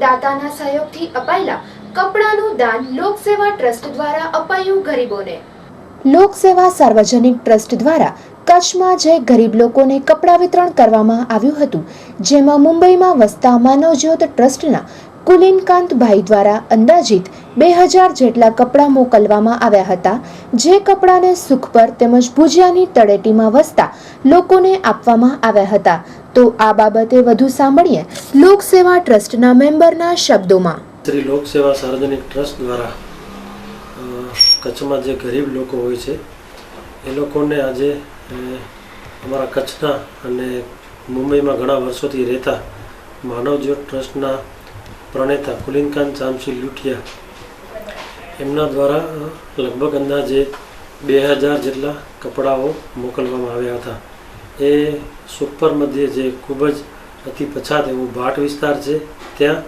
દાતાના સહયોગથી અપાયેલા કપડાનું દાન લોકસેવા ટ્રસ્ટ દ્વારા અપાયું ગરીબોને। લોકસેવા સાર્વજનિક ટ્રસ્ટ દ્વારા કચ્છમાં જે ગરીબ લોકોને કપડાં વિતરણ કરવામાં આવ્યું હતું, જેમાં મુંબઈમાં વસતા માનવજ્યોત ટ્રસ્ટના કુલીનકાંતભાઈ દ્વારા અંદાજિત 2000 જેટલા કપડાં મોકલવામાં આવ્યા હતા, જે કપડાને સુખપર તેમજ ભુજિયાની તળેટીમાં વસતા લોકોને આપવામાં આવ્યા હતા। તો આ બાબતે વધુ સાંભળીએ લોકસેવા ટ્રસ્ટના મેમ્બરના શબ્દોમાં। શ્રી લોકસેવા સાર્વજનિક ટ્રસ્ટ દ્વારા કચ્છમાં જે ગરીબ લોકો હોય છે એ લોકોને આજે અમારા કચ્છના અને મુંબઈમાં ઘણા વર્ષોથી રહેતા માનવજ્યોત ટ્રસ્ટના પ્રણેતા કુલીનકાંત ચામસી લુઠિયા એમના દ્વારા લગભગ અંદાજે 2000 જેટલા કપડાઓ મોકલવામાં આવ્યા હતા। એ સુખપર મધ્યે જે ખૂબ જ અતિ પછાત એવું ભાટ વિસ્તાર છે ત્યાં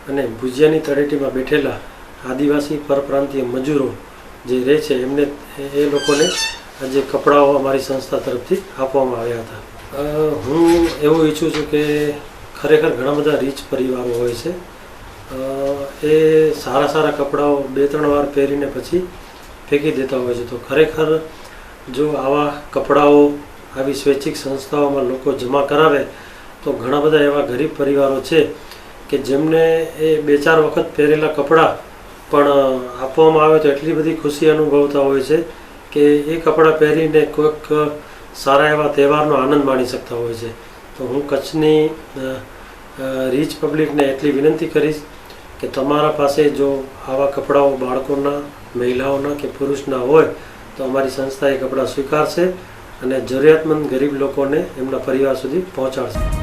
અને ભુજિયાની તળેટીમાં બેઠેલા આદિવાસી પરપ્રાંતીય મજૂરો જે રહે છે એમને એ લોકોને આજે કપડાઓ અમારી સંસ્થા તરફથી આપવામાં આવ્યા હતા। હું એવું ઈચ્છું છું કે ખરેખર ઘણા બધા રીચ પરિવારો હોય છે, એ સારા સારા કપડાઓ 2-3 વાર પહેરીને પછી ફેંકી દેતા હોય છે। તો ખરેખર જો આવા કપડાઓ આવી સ્વૈચ્છિક સંસ્થાઓમાં લોકો જમા કરાવે તો ઘણા બધા એવા ગરીબ પરિવારો છે કે જેમને એ 2-4 વખત પહેરેલા કપડાં પણ આપવામાં આવે તો એટલી બધી ખુશી અનુભવતા હોય છે કે એ કપડાં પહેરીને કોઈક સારા એવા તહેવારનો આનંદ માણી શકતા હોય છે। તો હું કચ્છની રીચ પબ્લિકને એટલી વિનંતી કરીશ કે તમારા પાસે જો આવા કપડાઓ બાળકોના, મહિલાઓના કે પુરુષના હોય તો અમારી સંસ્થા એ કપડાં સ્વીકારશે અને જરૂરિયાતમંદ ગરીબ લોકોને એમના પરિવાર સુધી પહોંચાડશે।